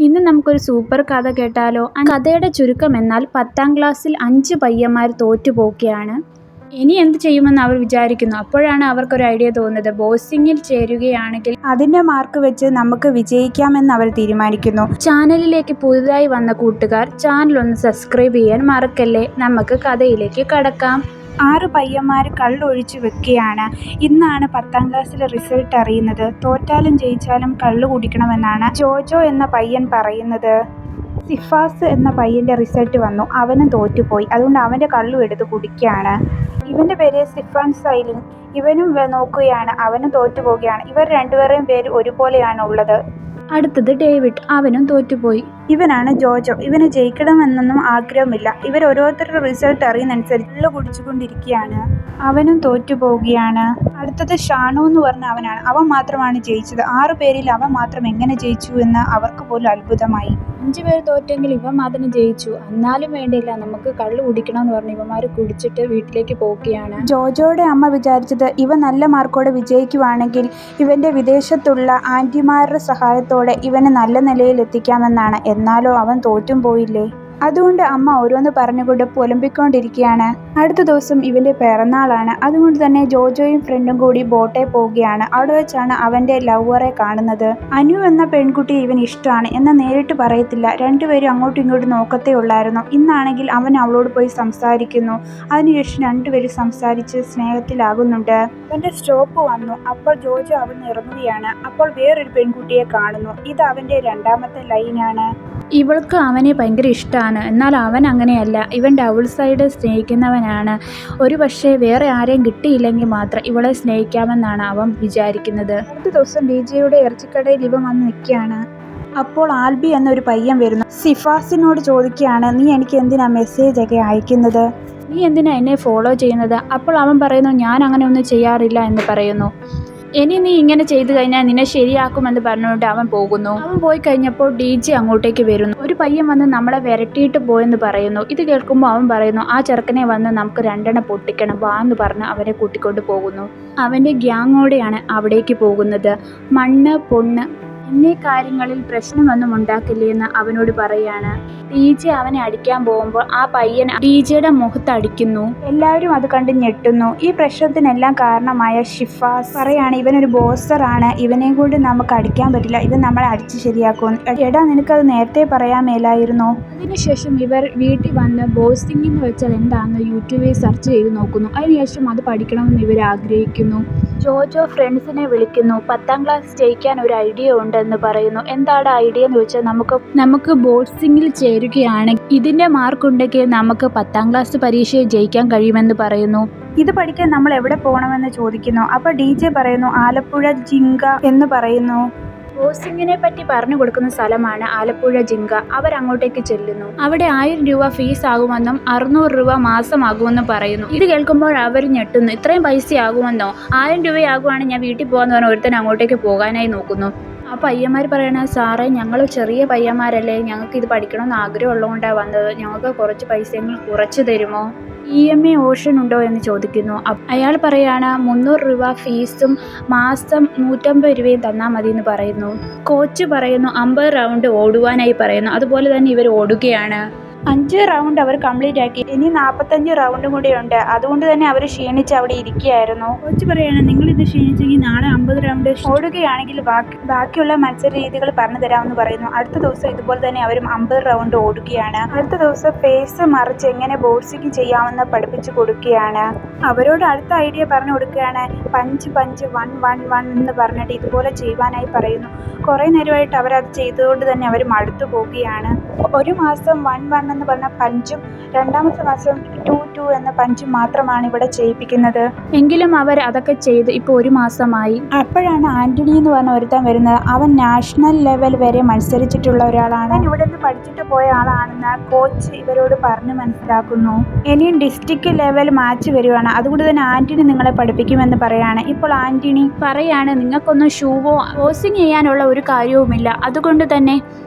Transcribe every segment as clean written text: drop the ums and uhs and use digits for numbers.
ഇന്ന് നമുക്കൊരു സൂപ്പർ കഥ കേട്ടാലോ? കഥയുടെ ചുരുക്കം എന്നാൽ 10ാം ക്ലാസ്സിൽ 5 പയ്യന്മാർ തോറ്റുപോവുകയാണ്. ഇനി എന്ത് ചെയ്യുമെന്ന് അവർ വിചാരിക്കുന്നു. അപ്പോഴാണ് അവർക്കൊരു ഐഡിയ തോന്നുന്നത്. ബോക്സിംഗിൽ ചേരുകയാണെങ്കിൽ അതിന്റെ മാർക്ക് വെച്ച് നമുക്ക് വിജയിക്കാമെന്ന് അവർ തീരുമാനിക്കുന്നു. ചാനലിലേക്ക് പുതുതായി വന്ന കൂട്ടുകാർ ചാനൽ ഒന്ന് സബ്സ്ക്രൈബ് ചെയ്യാൻ മറക്കല്ലേ. നമുക്ക് കഥയിലേക്ക് കടക്കാം. 6 പയ്യന്മാർ കള്ളൊഴിച്ചു വെക്കുകയാണ്. ഇന്നാണ് 10ാം ക്ലാസ്സിലെ റിസൾട്ട് അറിയുന്നത്. തോറ്റാലും ജയിച്ചാലും കള്ളു കുടിക്കണമെന്നാണ് ജോജോ എന്ന പയ്യൻ പറയുന്നത്. സിഫാസ് എന്ന പയ്യന്റെ റിസൾട്ട് വന്നു. അവനും തോറ്റുപോയി. അതുകൊണ്ട് അവന്റെ കള്ളു എടുത്ത് കുടിക്കുകയാണ്. ഇവന്റെ പേര് സിഫാൻ സൈലിൻ. ഇവനും നോക്കുകയാണ്. അവനും തോറ്റുപോവുകയാണ്. ഇവർ രണ്ടുപേരെയും പേര് ഒരുപോലെയാണ് ഉള്ളത്. അടുത്തത് ഡേവിഡ്. അവനും തോറ്റുപോയി. ഇവനാണ് ജോജോ. ഇവന് ജയിക്കണമെന്നൊന്നും ആഗ്രഹമില്ല. ഇവർ ഓരോരുത്തരുടെ റിസൾട്ട് അറിയുന്നതനുസരിച്ച് കള്ളു കുടിച്ചുകൊണ്ടിരിക്കുകയാണ്. അവനും തോറ്റുപോവുകയാണ്. അടുത്തത് ഷാനു എന്ന് പറഞ്ഞ അവനാണ്. അവൻ മാത്രമാണ് ജയിച്ചത്. 6 പേരിൽ അവൻ മാത്രം എങ്ങനെ ജയിച്ചു എന്ന് അവർക്ക് പോലും അത്ഭുതമായി. 5 പേർ തോറ്റെങ്കിൽ ഇവൻ മാത്രം ജയിച്ചു. എന്നാലും വേണ്ടിയില്ല, നമുക്ക് കള്ളു കുടിക്കണമെന്ന് പറഞ്ഞ് ഇവന്മാർ കുടിച്ചിട്ട് വീട്ടിലേക്ക് പോവുകയാണ്. ജോജോയുടെ അമ്മ വിചാരിച്ചത് ഇവൻ നല്ല മാർക്കോടെ വിജയിക്കുവാണെങ്കിൽ ഇവന്റെ വിദേശത്തുള്ള ആന്റിമാരുടെ സഹായത്തോടെ ഇവനെ നല്ല നിലയിൽ എത്തിക്കാമെന്നാണ്. എന്നാലോ അവൻ തോറ്റും പോയില്ലേ. അതുകൊണ്ട് അമ്മ ഓരോന്ന് പറഞ്ഞുകൊണ്ട് പുലമ്പിക്കൊണ്ടിരിക്കുകയാണ്. അടുത്ത ദിവസം ഇവന്റെ പിറന്നാളാണ്. അതുകൊണ്ട് തന്നെ ജോജോയും ഫ്രണ്ടും കൂടി ബോട്ടേ പോവുകയാണ്. അവിടെ വെച്ചാണ് അവന്റെ ലവറെ കാണുന്നത്. അനു എന്ന പെൺകുട്ടി ഇവൻ ഇഷ്ടമാണ് എന്നാൽ നേരിട്ട് പറയത്തില്ല. രണ്ടുപേരും അങ്ങോട്ടും ഇങ്ങോട്ടും നോക്കത്തേ ഉള്ളായിരുന്നു. ഇന്നാണെങ്കിൽ അവൻ അവളോട് പോയി സംസാരിക്കുന്നു. അതിനുശേഷം രണ്ടുപേരും സംസാരിച്ച് സ്നേഹത്തിലാകുന്നുണ്ട്. അവന്റെ സ്റ്റോപ്പ് വന്നു. അപ്പോൾ ജോജോ അവൻ ഇറങ്ങുകയാണ്. അപ്പോൾ വേറൊരു പെൺകുട്ടിയെ കാണുന്നു. ഇത് അവന്റെ 2ാമത്തെ ലൈനാണ്. ഇവൾക്ക് അവനെ ഭയങ്കര ഇഷ്ടമാണ്. എന്നാൽ അവൻ അങ്ങനെയല്ല. ഇവൻ ഡബിൾ സൈഡ് സ്നേഹിക്കുന്നവനാണ്. ഒരു പക്ഷേ വേറെ ആരെയും കിട്ടിയില്ലെങ്കിൽ മാത്രം ഇവളെ സ്നേഹിക്കാമെന്നാണ് അവൻ വിചാരിക്കുന്നത്. അടുത്ത ദിവസം ഡിജെയുടെ ഇറച്ചിക്കടയിൽ ഇവൻ വന്ന് നിൽക്കുകയാണ്. അപ്പോൾ ആൽബി എന്നൊരു പയ്യൻ വരുന്നു. സിഫാസിനോട് ചോദിക്കുകയാണ്, നീ എനിക്ക് എന്തിനാ മെസ്സേജ് ഒക്കെ അയക്കുന്നത്? നീ എന്തിനാ എന്നെ ഫോളോ ചെയ്യുന്നത്? അപ്പോൾ അവൻ പറയുന്നു, ഞാൻ അങ്ങനെ ഒന്നും ചെയ്യാറില്ല എന്ന് പറയുന്നു. ഇനി നീ ഇങ്ങനെ ചെയ്തു കഴിഞ്ഞാൽ നിന്നെ ശരിയാക്കുമെന്ന് പറഞ്ഞുകൊണ്ട് അവൻ പോകുന്നു. അവൻ പോയി കഴിഞ്ഞപ്പോൾ ഡിജെ അങ്ങോട്ടേക്ക് വരുന്നു. ഒരു പയ്യൻ വന്ന് നമ്മളെ വിരട്ടിയിട്ട് പോയെന്ന് പറയുന്നു. ഇത് കേൾക്കുമ്പോൾ അവൻ പറയുന്നു, ആ ചെറുക്കനെ വന്ന് നമുക്ക് 2 പൊട്ടിക്കണം വാ എന്ന് പറഞ്ഞ് അവനെ കൂട്ടിക്കൊണ്ട് പോകുന്നു. അവൻ്റെ ഗ്യാങ്ങോടെയാണ് അവിടേക്ക് പോകുന്നത്. മണ്ണ് പൊണ്ണ് എന്നീ കാര്യങ്ങളിൽ പ്രശ്നമൊന്നും ഉണ്ടാക്കില്ലേ എന്ന് അവനോട് പറയാണ്. ഡിജെ അവനെ അടിക്കാൻ പോകുമ്പോൾ ആ പയ്യൻ ഡിജെയുടെ മുഖത്ത് അടിക്കുന്നു. എല്ലാവരും അത് കണ്ട് ഞെട്ടുന്നു. ഈ പ്രശ്നത്തിനെല്ലാം കാരണമായ ഷിഫാസ് പറയാണ്, ഇവനൊരു ബോസറാണ്, ഇവനെയും കൊണ്ട് നമുക്ക് അടിക്കാൻ പറ്റില്ല, ഇവൻ നമ്മളെ അടിച്ച് ശരിയാക്കും. എടാ, നിനക്കത് നേരത്തെ പറയാൻ മേലായിരുന്നോ? അതിനുശേഷം ഇവർ വീട്ടിൽ വന്ന് ബോക്സിംഗ് എന്ന് വെച്ചാൽ എന്താണെന്ന് യൂട്യൂബിൽ സെർച്ച് ചെയ്ത് നോക്കുന്നു. അതിനുശേഷം അത് പഠിക്കണമെന്ന് ഇവർ ആഗ്രഹിക്കുന്നു. ജോജോ ഫ്രണ്ട്സിനെ വിളിക്കുന്നു. 10ാം ക്ലാസ് ജയിക്കാൻ ഒരു ഐഡിയ ഉണ്ടെന്ന് പറയുന്നു. എന്താണ് ഐഡിയ എന്ന് വെച്ചാൽ നമുക്ക് ബോക്സിംഗിൽ ചേരുകയാണ്. ഇതിന്റെ മാർക്ക് ഉണ്ടെങ്കിൽ നമുക്ക് 10ാം ക്ലാസ് പരീക്ഷയിൽ ജയിക്കാൻ കഴിയുമെന്ന് പറയുന്നു. ഇത് പഠിക്കാൻ നമ്മൾ എവിടെ പോകണമെന്ന് ചോദിക്കുന്നു. അപ്പോൾ ഡിജെ പറയുന്നു, ആലപ്പുഴ ജിങ്ക എന്ന് പറയുന്നു. ബോക്സിങ്ങിനെ പറ്റി പറഞ്ഞു കൊടുക്കുന്ന സ്ഥലമാണ് ആലപ്പുഴ ജിങ്ക. അവരങ്ങോട്ടേക്ക് ചെല്ലുന്നു. അവിടെ 1000 രൂപ ഫീസ് ആകുമെന്നും 600 രൂപ മാസമാകുമെന്നും പറയുന്നു. ഇത് കേൾക്കുമ്പോൾ അവർ ഞെട്ടുന്നു. ഇത്രയും പൈസ ആകുമെന്നോ? 1000 രൂപയാകുവാണ് ഞാൻ വീട്ടിൽ പോകാന്ന് പറഞ്ഞാൽ ഒരുത്തൻ അങ്ങോട്ടേക്ക് പോകാനായി നോക്കുന്നു. ആ പയ്യന്മാർ പറയണ, സാറേ ഞങ്ങൾ ചെറിയ പയ്യന്മാരല്ലേ, ഞങ്ങൾക്ക് ഇത് പഠിക്കണമെന്ന് ആഗ്രഹമുള്ളതുകൊണ്ടാണ് വന്നത്, ഞങ്ങൾക്ക് കുറച്ച് പൈസയെങ്കിലും കുറച്ച് തരുമോ? EMA ഓപ്ഷൻ ഉണ്ടോ എന്ന് ചോദിക്കുന്നു. അയാൾ പറയാണ് 300 രൂപ ഫീസും മാസം 150 രൂപയും തന്നാൽ മതി എന്ന് പറയുന്നു. കോച്ച് പറയുന്നു 50 റൗണ്ട് ഓടുവാനായി പറയുന്നു. അതുപോലെ തന്നെ ഇവർ ഓടുകയാണ്. 5 റൗണ്ട് അവർ കംപ്ലീറ്റ് ആക്കി. ഇനി 45 റൗണ്ടും കൂടെ ഉണ്ട്. അതുകൊണ്ട് തന്നെ അവർ ക്ഷീണിച്ച് അവിടെ ഇരിക്കുകയായിരുന്നു. കോച്ച് പറയാണ്, നിങ്ങൾ ഇത് ക്ഷീണിച്ചെങ്കിൽ നാളെ 50 റൗണ്ട് ഓടുകയാണെങ്കിൽ ബാക്കിയുള്ള മത്സര രീതികൾ പറഞ്ഞു തരാമെന്ന് പറയുന്നു. അടുത്ത ദിവസം ഇതുപോലെ തന്നെ അവരും 50 റൗണ്ട് ഓടുകയാണ്. അടുത്ത ദിവസം ഫേസ് മറിച്ച് എങ്ങനെ ബോക്സിംഗ് ചെയ്യാമെന്ന് പഠിപ്പിച്ചു കൊടുക്കുകയാണ്. അവരോട് അടുത്ത ഐഡിയ പറഞ്ഞു കൊടുക്കുകയാണ്. പഞ്ച് 1-1-1 എന്ന് പറഞ്ഞിട്ട് ഇതുപോലെ ചെയ്യുവാനായി പറയുന്നു. കുറേ നേരമായിട്ട് അവരത് ചെയ്തുകൊണ്ട് തന്നെ അവർ മടുത്തു പോവുകയാണ്. ഒരു മാസം 1-1 എന്ന് പറഞ്ഞ പഞ്ചും 2ാമത്തെ മാസം 2-2 എന്ന പഞ്ചും മാത്രമാണ് ഇവിടെ ചെയ്യിപ്പിക്കുന്നത്. എങ്കിലും അവർ അതൊക്കെ ചെയ്ത് ഇപ്പോൾ 1 മാസമായി. അപ്പോഴാണ് ആന്റണി എന്ന് പറഞ്ഞ ഒരുത്തൻ വരുന്നത്. അവൻ നാഷണൽ ലെവൽ വരെ മത്സരിച്ചിട്ടുള്ള ഒരാളാണ്. അവൻ ഇവിടെ നിന്ന് പഠിച്ചിട്ട് പോയ ആളാണെന്ന് കോച്ച് ഇവരോട് പറഞ്ഞ് മനസ്സിലാക്കുന്നു. ഇനിയും ഡിസ്ട്രിക്ട് ലെവൽ മാച്ച് വരുവാണ്. അതുകൊണ്ട് തന്നെ ആന്റണി നിങ്ങളെ പഠിപ്പിക്കുമെന്ന് പറയാണ്. ഇപ്പോൾ ആന്റണി പറയാണ്, നിങ്ങൾക്കൊന്നും ഷൂവോ ബോക്സിംഗ് ചെയ്യാനുള്ള ഒരു കാര്യവുമില്ല, അതുകൊണ്ട് തന്നെ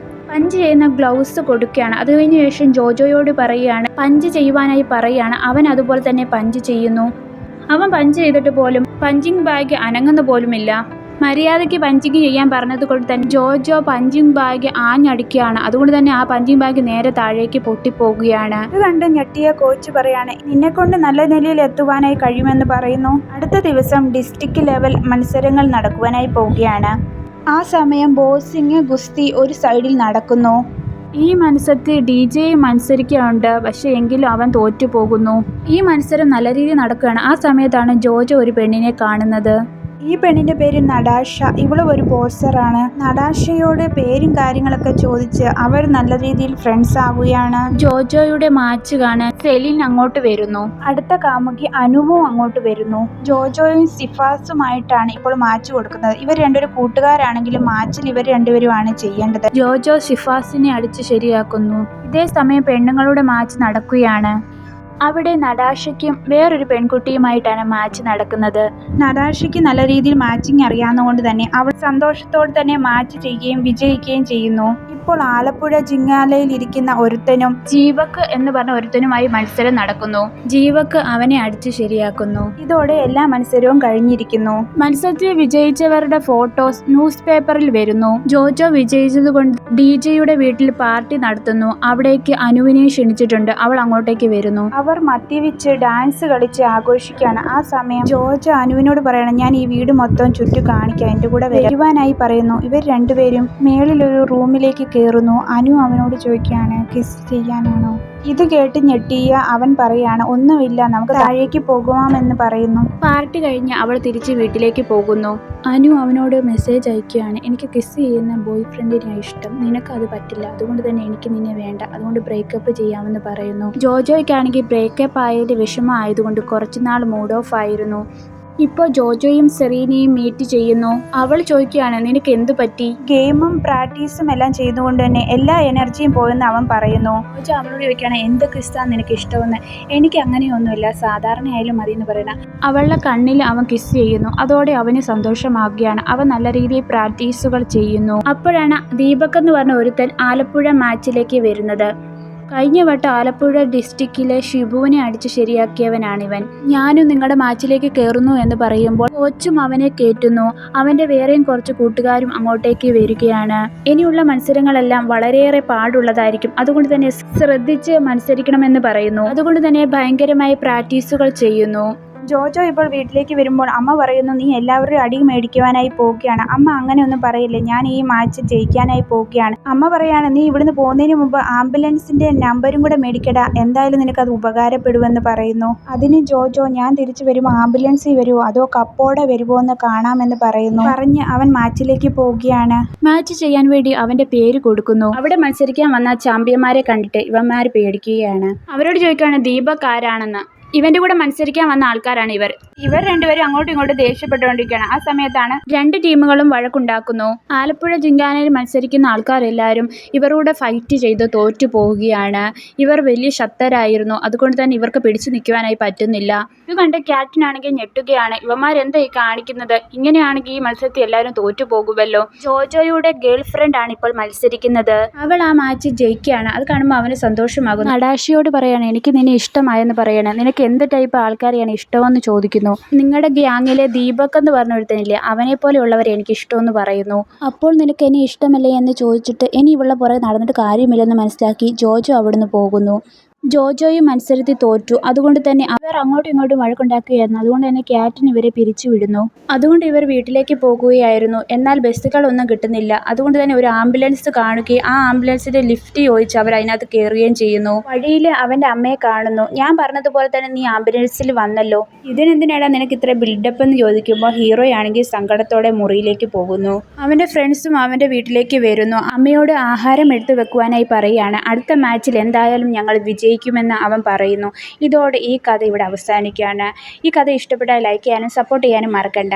പഞ്ച് ചെയ്യുന്ന ഗ്ലൗസ് കൊടുക്കുകയാണ്. അത് കഴിഞ്ഞ ശേഷം ജോജോയോട് പറയുകയാണ്, പഞ്ച് ചെയ്യുവാനായി പറയുകയാണ്. അവൻ അതുപോലെ തന്നെ പഞ്ച് ചെയ്യുന്നു. അവൻ പഞ്ച് ചെയ്തിട്ട് പോലും പഞ്ചിങ് ബാഗ് അനങ്ങുന്ന പോലുമില്ല. മര്യാദയ്ക്ക് പഞ്ചിങ് ചെയ്യാൻ പറഞ്ഞത് കൊണ്ട് തന്നെ ജോജോ പഞ്ചിങ് ബാഗ് ആഞ്ഞടിക്കുകയാണ്. അതുകൊണ്ട് തന്നെ ആ പഞ്ചിങ് ബാഗ് നേരെ താഴേക്ക് പൊട്ടിപ്പോകുകയാണ്. ഇത് കണ്ട് ഞെട്ടിയ കോച്ച് പറയാണ്, നിന്നെക്കൊണ്ട് നല്ല നിലയിൽ എത്തുവാനായി കഴിയുമെന്ന് പറയുന്നു. അടുത്ത ദിവസം ഡിസ്ട്രിക്ട് ലെവൽ മത്സരങ്ങൾ നടക്കുവാനായി പോവുകയാണ്. ആ സമയം ബോക്സിംഗ്, ഗുസ്തി ഒരു സൈഡിൽ നടക്കുന്നു. ഈ മത്സരത്തിൽ DJ മത്സരിക്കുന്നുണ്ട്. പക്ഷേ എങ്കിലും അവൻ തോറ്റുപോകുന്നു. ഈ മത്സരം നല്ല രീതിയിൽ നടക്കുകയാണ്. ആ സമയത്താണ് ജോജോ ഒരു പെണ്ണിനെ കാണുന്നത്. ഈ പെണ്ണിന്റെ പേര് നടാഷ. ഇവള് ഒരു ബോക്സറാണ്. നടാഷയോട് പേരും കാര്യങ്ങളൊക്കെ ചോദിച്ച് അവർ നല്ല രീതിയിൽ ഫ്രണ്ട്സ് ആവുകയാണ്. ജോജോയുടെ മാച്ച് കാണാൻ സെലിൻ അങ്ങോട്ട് വരുന്നു. അടുത്ത കാമുകി അനുവും അങ്ങോട്ട് വരുന്നു. ജോജോയും സിഫാസുമായിട്ടാണ് ഇപ്പോൾ മാച്ച് കൊടുക്കുന്നത്. ഇവർ രണ്ടുപേരും കൂട്ടുകാരാണെങ്കിലും മാച്ചിൽ ഇവർ രണ്ടുപേരുമാണ് ചെയ്യേണ്ടത്. ജോജോ സിഫാസിനെ അടിച്ച് ശരിയാക്കുന്നു. ഇതേ സമയം പെണ്ണുങ്ങളുടെ മാച്ച് നടക്കുകയാണ്. അവിടെ നടാഷയ്ക്കും വേറൊരു പെൺകുട്ടിയുമായിട്ടാണ് മാച്ച് നടക്കുന്നത്. നടാഷയ്ക്ക് നല്ല രീതിയിൽ മാച്ചിങ് അറിയാവുന്നതുകൊണ്ട് തന്നെ അവൾ സന്തോഷത്തോടെ തന്നെ മാച്ച് ചെയ്യുകയും വിജയിക്കുകയും ചെയ്യുന്നു. ഇപ്പോൾ ആലപ്പുഴ ജിങ്ങാലയിൽ ഇരിക്കുന്ന ഒരുത്തനും ജീവക്ക് എന്ന് പറഞ്ഞ ഒരുത്തനുമായി മത്സരം നടക്കുന്നു. ജീവക്ക് അവനെ അടിച്ച് ശരിയാക്കുന്നു. ഇതോടെ എല്ലാ മത്സരവും കഴിഞ്ഞിരിക്കുന്നു. മത്സരത്തിൽ വിജയിച്ചവരുടെ ഫോട്ടോസ് ന്യൂസ് പേപ്പറിൽ വരുന്നു. ജോജോ വിജയിച്ചതുകൊണ്ട് DJയുടെ വീട്ടിൽ പാർട്ടി നടത്തുന്നു. അവിടേക്ക് അനുവിനെ ക്ഷണിച്ചിട്ടുണ്ട്. അവൾ അങ്ങോട്ടേക്ക് വരുന്നു. അവർ മദ്യപിച്ച് ഡാൻസ് കളിച്ച് ആഘോഷിക്കുകയാണ്. ആ സമയം ജോജോ അനുവിനോട് പറയണം, ഞാൻ ഈ വീട് മൊത്തം ചുറ്റി കാണിക്കാം, എൻ്റെ കൂടെ വരുവാനായി പറയുന്നു. ഇവർ രണ്ടുപേരും മേളിലൊരു റൂമിലേക്ക് കയറുന്നു. അനു അവനോട് ചോദിക്കുകയാണ്, കിസ് ചെയ്യാനാണോ? ഇത് കേട്ട് ഞെട്ടിയ അവൻ പറയാണ്, ഒന്നുമില്ല, നമുക്ക് താഴേക്ക് പോകുവാമെന്ന് പറയുന്നു. പാർട്ടി കഴിഞ്ഞ് അവൾ തിരിച്ച് വീട്ടിലേക്ക് പോകുന്നു. അനു അവനോട് മെസ്സേജ് അയക്കുകയാണ്, എനിക്ക് കിസ് ചെയ്യുന്ന ബോയ് ഫ്രണ്ടിനെയാണ് ഇഷ്ടം, നിനക്ക് അത് പറ്റില്ല, അതുകൊണ്ട് തന്നെ എനിക്ക് നിന്നെ വേണ്ട, അതുകൊണ്ട് ബ്രേക്കപ്പ് ചെയ്യാമെന്ന് പറയുന്നു. ജോജോയ്ക്കാണെങ്കിൽ ബ്രേക്കപ്പ് ആയതിൽ വിഷമമായതുകൊണ്ട് കുറച്ചുനാൾ മൂഡ് ഓഫ് ആയിരുന്നു. ഇപ്പോൾ ജോജോയും സെറീനയും മീറ്റ് ചെയ്യുന്നു. അവൾ ചോദിക്കുകയാണ്, നിനക്ക് എന്തു പറ്റി? ഗെയിമും പ്രാക്ടീസും എല്ലാം ചെയ്തുകൊണ്ട് തന്നെ എല്ലാ എനർജിയും പോയെന്ന് അവൻ പറയുന്നു. ജോജോ അവളോട് ചോദിക്കുകയാണ്, എന്ത് കിസ്സാണ് നിനക്ക് ഇഷ്ടമെന്ന്? എനിക്ക് അങ്ങനെയൊന്നുമില്ല, സാധാരണയായാലും മതി എന്ന് പറയണം. അവളുടെ കണ്ണിൽ അവൻ കിസ് ചെയ്യുന്നു. അതോടെ അവന് സന്തോഷമാകുകയാണ്. അവൻ നല്ല രീതിയിൽ പ്രാക്ടീസുകൾ ചെയ്യുന്നു. അപ്പോഴാണ് ദീപക് എന്ന് പറഞ്ഞ ഒരുത്തൻ ആലപ്പുഴ മാച്ചിലേക്ക് വരുന്നത്. കഴിഞ്ഞ വട്ടം ആലപ്പുഴ ഡിസ്ട്രിക്റ്റിലെ ഷിബുവിനെ അടിച്ച് ശരിയാക്കിയവനാണിവൻ. ഞാനും നിങ്ങളുടെ മാച്ചിലേക്ക് കയറുന്നു എന്ന് പറയുമ്പോൾ കോച്ചും അവനെ കയറ്റുന്നു. അവൻ്റെ വേറെയും കുറച്ച് കൂട്ടുകാരും അങ്ങോട്ടേക്ക് വരികയാണ്. ഇനിയുള്ള മത്സരങ്ങളെല്ലാം വളരെയേറെ പാടുള്ളതായിരിക്കും, അതുകൊണ്ട് തന്നെ ശ്രദ്ധിച്ച് മത്സരിക്കണമെന്ന് പറയുന്നു. അതുകൊണ്ട് തന്നെ ഭയങ്കരമായി പ്രാക്ടീസുകൾ ചെയ്യുന്നു. ജോജോ ഇപ്പോൾ വീട്ടിലേക്ക് വരുമ്പോൾ അമ്മ പറയുന്നു, നീ എല്ലാവരുടെയും അടി മേടിക്കുവാനായി പോവുകയാണ്. അമ്മ അങ്ങനെയൊന്നും പറയില്ലേ, ഞാൻ ഈ മാച്ച് ജയിക്കാനായി പോവുകയാണ്. അമ്മ പറയാണ്, നീ ഇവിടുന്ന് പോകുന്നതിന് മുമ്പ് ആംബുലൻസിന്റെ നമ്പരും കൂടെ മേടിക്കടാ, എന്തായാലും നിനക്കത് ഉപകാരപ്പെടുമെന്ന് പറയുന്നു. അതിന് ജോജോ, ഞാൻ തിരിച്ചു വരുമ്പോൾ ആംബുലൻസിൽ വരുമോ അതോ കപ്പോടെ വരുമോ എന്ന് കാണാമെന്ന് പറയുന്നു. പറഞ്ഞ് അവൻ മാച്ചിലേക്ക് പോവുകയാണ്. മാച്ച് ചെയ്യാൻ വേണ്ടി അവന്റെ പേര് കൊടുക്കുന്നു. അവിടെ മത്സരിക്കാൻ വന്ന ചാമ്പ്യന്മാരെ കണ്ടിട്ട് ഇവന്മാർ പേടിക്കുകയാണ്. അവരോട് ചോദിക്കുകയാണ്, ദീപക് ആരാണെന്ന്. ഇവന്റെ കൂടെ മത്സരിക്കാൻ വന്ന ആൾക്കാരാണ് ഇവർ. ഇവർ രണ്ടുപേരും അങ്ങോട്ടും ഇങ്ങോട്ടും ദേഷ്യപ്പെട്ടുകൊണ്ടിരിക്കുകയാണ്. ആ സമയത്താണ് രണ്ട് ടീമുകളും വഴക്കുണ്ടാക്കുന്നു. ആലപ്പുഴ ജിങ്കാനയിൽ മത്സരിക്കുന്ന ആൾക്കാരെല്ലാവരും ഇവരോട് ഫൈറ്റ് ചെയ്ത് തോറ്റു പോവുകയാണ്. ഇവർ വലിയ ശക്തരായിരുന്നു, അതുകൊണ്ട് തന്നെ ഇവർക്ക് പിടിച്ചു നിൽക്കുവാനായി പറ്റുന്നില്ല. ഇത് കണ്ട് ക്യാപ്റ്റനാണെങ്കിൽ ഞെട്ടുകയാണ്. ഇവന്മാരെന്താ ഈ കാണിക്കുന്നത്? ഇങ്ങനെയാണെങ്കിൽ ഈ മത്സരത്തിൽ എല്ലാവരും തോറ്റു പോകുമല്ലോ. ജോജോയുടെ ഗേൾ ഫ്രണ്ട് ആണ് ഇപ്പോൾ മത്സരിക്കുന്നത്. അവൾ ആ മാച്ച് ജയിക്കുകയാണ്. അത് കാണുമ്പോൾ അവന് സന്തോഷമാകുന്നു. നടാഷിയോട് പറയാണ്, എനിക്ക് നിന്നെ ഇഷ്ടമായെന്ന് പറയണം, നിനക്ക് എന്ത് ടൈപ്പ് ആൾക്കാരെയാണ് ഇഷ്ടമെന്ന് ചോദിക്കുന്നു. നിങ്ങളുടെ ഗ്യാങ്ങിലെ ദീപക് എന്ന് പറഞ്ഞ ഒരുത്തനില്ലേ, അവനെ പോലെയുള്ളവരെ എനിക്ക് ഇഷ്ടമെന്ന് പറയുന്നു. അപ്പോൾ നിനക്ക് എന്നെ ഇഷ്ടമല്ലേ എന്ന് ചോദിച്ചിട്ട് ഇനി ഇവളുടെ പുറകെ നടന്നിട്ട് കാര്യമില്ലെന്ന് മനസ്സിലാക്കി ജോജോ അവിടുന്ന് പോകുന്നു. ജോജോയും മത്സരത്തിൽ തോറ്റു. അതുകൊണ്ട് തന്നെ അവർ അങ്ങോട്ടും ഇങ്ങോട്ടും വഴക്കുണ്ടാക്കുകയായിരുന്നു. അതുകൊണ്ട് തന്നെ ക്യാപ്റ്റൻ ഇവരെ പിരിച്ചുവിടുന്നു. അതുകൊണ്ട് ഇവർ വീട്ടിലേക്ക് പോകുകയായിരുന്നു. എന്നാൽ ബസ്സുകളൊന്നും കിട്ടുന്നില്ല. അതുകൊണ്ട് തന്നെ ഒരു ആംബുലൻസ് കാണുകയും ആ ആംബുലൻസിന്റെ ലിഫ്റ്റ് ചോദിച്ച് അവർ അതിനകത്ത് കയറുകയും ചെയ്യുന്നു. വഴിയിൽ അവന്റെ അമ്മയെ കാണുന്നു. ഞാൻ പറഞ്ഞതുപോലെ തന്നെ നീ ആംബുലൻസിൽ വന്നല്ലോ, ഇതിനെന്തിനാണ് നിനക്ക് ഇത്ര ബിൽഡപ്പ് എന്ന് ചോദിക്കുമ്പോൾ ഹീറോയാണെങ്കിൽ സങ്കടത്തോടെ മുറിയിലേക്ക് പോകുന്നു. അവന്റെ ഫ്രണ്ട്സും അവന്റെ വീട്ടിലേക്ക് വരുന്നു. അമ്മയോട് ആഹാരം എടുത്തു വെക്കുവാനായി പറയുകയാണ്. അടുത്ത മാച്ചിൽ എന്തായാലും ഞങ്ങൾ വിജയിക്കുമെന്ന് അവൻ പറയുന്നു. ഇതോടെ ഈ കഥ ഇവിടെ അവസാനിക്കുകയാണ്. ഈ കഥ ഇഷ്ടപ്പെട്ടാൽ ലൈക്ക് ചെയ്യാനും സപ്പോർട്ട് ചെയ്യാനും മറക്കണ്ട.